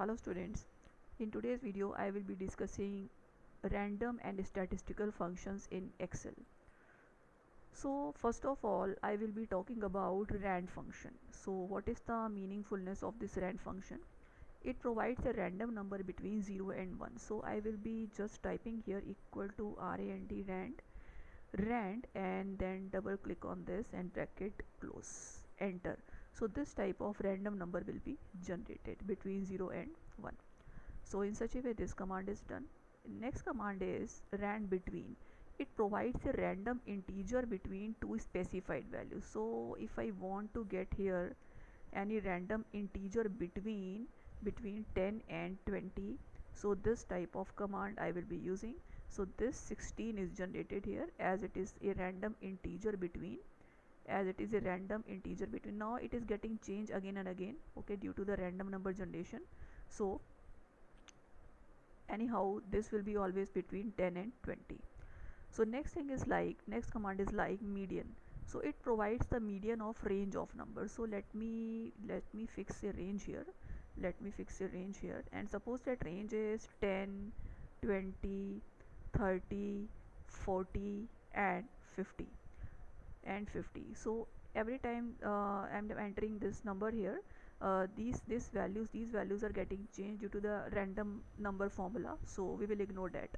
Hello students, in today's video I will be discussing random and statistical functions in Excel. So first of all I will be talking about rand function. So what is the meaningfulness of this rand function? It provides a random number between 0 and 1. So I will be just typing here equal to rand and then double click on this and bracket close, enter. So this type of random number will be generated between 0 and 1. So in such a way this command is done. Next command is rand between. It provides a random integer between two specified values. So if I want to get here any random integer between 10 and 20, so this type of command I will be using. So this 16 is generated here as it is a random integer between, now it is getting changed again and again, okay, due to the random number generation. So anyhow this will be always between 10 and 20. So next command is like median. So it provides the median of range of numbers. So let me fix a range here, and suppose that range is 10, 20, 30, 40 and 50. So every time I'm entering this number here, these values are getting changed due to the random number formula, so we will ignore that.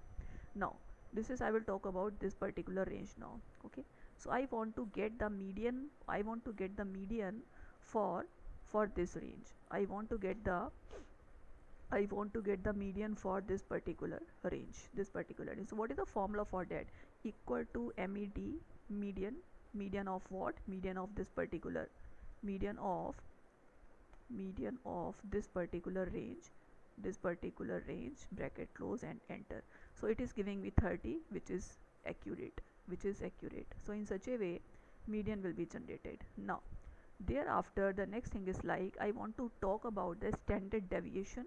Now this is, I will talk about this particular range now. Okay, so I want to get the median for this range. I want to get the median for this particular range. So what is the formula for that? Equal to MED, median of what? Median of this particular range, bracket close and enter. So it is giving me 30, which is accurate. So in such a way median will be generated. Now thereafter the next thing is like, I want to talk about the standard deviation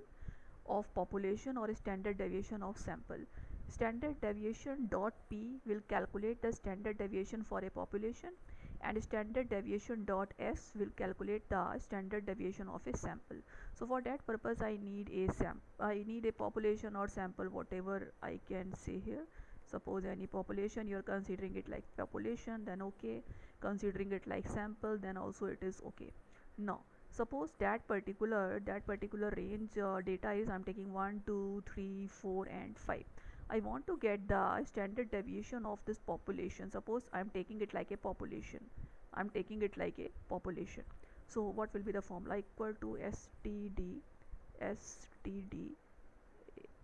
of population or standard deviation of sample. Standarddeviation.P will calculate the standard deviation for a population, and standarddeviation.S will calculate the standard deviation of a sample. So for that purpose I need a population or sample, whatever I can say here. Suppose any population, you are considering it like population, then okay. Considering it like sample, then also it is okay. Now suppose that particular range data is, I'm taking 1, 2, 3, 4 and 5. I want to get the standard deviation of this population. Suppose I'm taking it like a population. So what will be the formula? Equal to STD,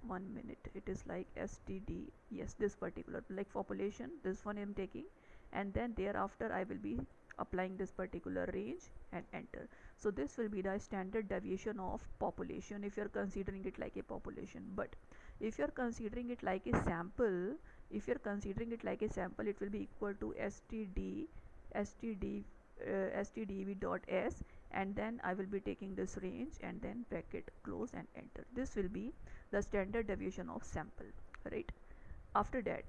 1 minute, it is like STD, yes, this particular like population, this one I'm taking, and then thereafter I will be applying this particular range and enter. So this will be the standard deviation of population if you're considering it like a population. But if you're considering it like a sample, it will be equal to STDEV.S, and then I will be taking this range and then bracket close and enter. This will be the standard deviation of sample, right? After that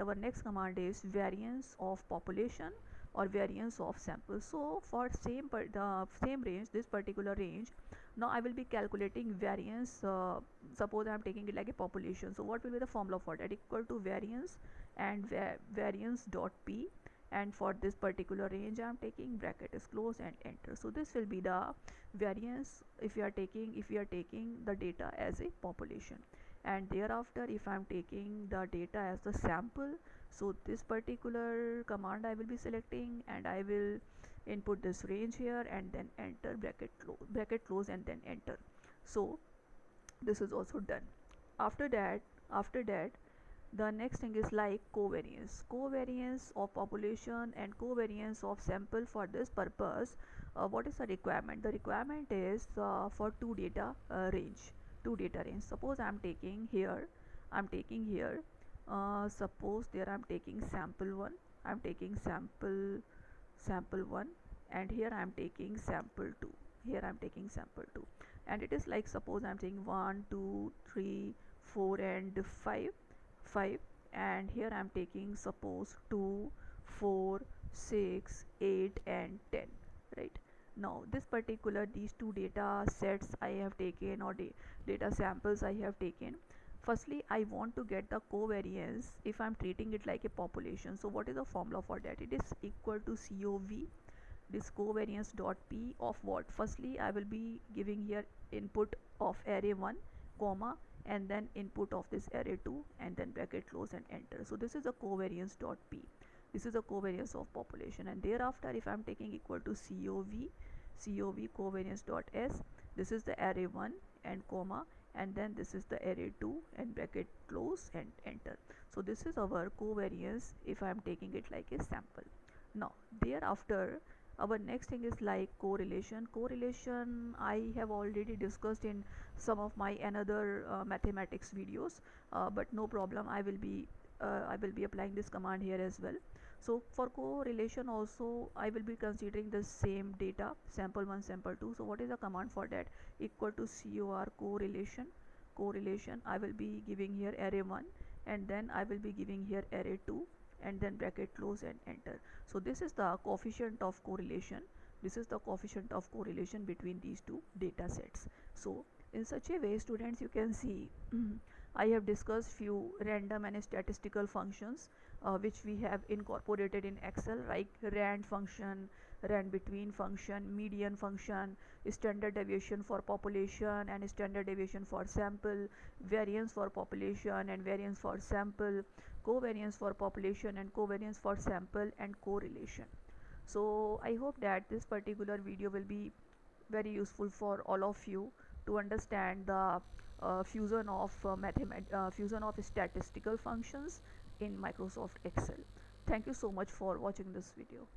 our next command is variance of population or variance of sample. So for the same range, this particular range, now I will be calculating variance. Suppose I am taking it like a population, so what will be the formula for that? Equal to variance and variance.p, and for this particular range I am taking, bracket is closed and enter. So this will be the variance if we are taking the data as a population. And thereafter if I am taking the data as the sample, so this particular command I will be selecting and I will input this range here and then enter, bracket close and then enter. So this is also done. After that the next thing is like covariance of population and covariance of sample. For this purpose, what is the requirement? The requirement is for two data range. Suppose I'm taking here suppose there I'm taking sample 1, and here I'm taking sample 2, and it is like, suppose I'm taking 1, 2, 3, 4 and 5, and here I'm taking suppose 2, 4, 6, 8 and 10, right? Now this particular these two data sets I have taken, or data samples I have taken. Firstly, I want to get the covariance if I'm treating it like a population. So what is the formula for that? It is equal to COV, this covariance.P of what? Firstly, I will be giving here input of array 1 comma and then input of this array 2 and then bracket close and enter. So this is a covariance.P. This is a covariance of population, and thereafter if I'm taking equal to COV covariance.S, this is the array 1 and comma and then this is the array 2 and bracket close and enter. So this is our covariance if I am taking it like a sample. Now thereafter our next thing is like correlation. I have already discussed in some of my another mathematics videos, but no problem, I will be applying this command here as well. So for correlation also I will be considering the same data, sample 1 sample 2. So what is the command for that? Equal to correlation I will be giving here array 1 and then I will be giving here array 2 and then bracket close and enter. So this is the coefficient of correlation. This is the coefficient of correlation between these two data sets. So in such a way, students, you can see I have discussed few random and statistical functions which we have incorporated in Excel, like rand function, rand between function, median function, standard deviation for population and standard deviation for sample, variance for population and variance for sample, covariance for population and covariance for sample, and correlation. So I hope that this particular video will be very useful for all of you to understand the fusion of statistical functions in Microsoft Excel. Thank you so much for watching this video.